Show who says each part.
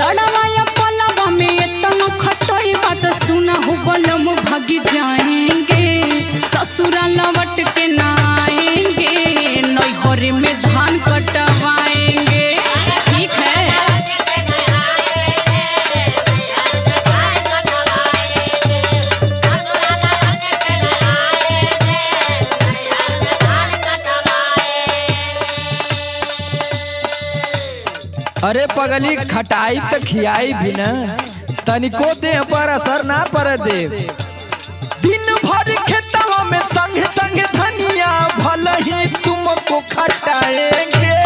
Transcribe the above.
Speaker 1: चढ़वाया पलवा में इतना खटई बात सुना हो बलम भागी जाएंगे ससुरा लौट के ना आएंगे नैहर में धान कटवाएंगे। ठीक है
Speaker 2: अरे पगली खटाई तो खियाई भी न तनिको देह पर असर ना पर दे। दिन भर खेतवा में संग संग धनिया भले ही तुमको खटाएंगे।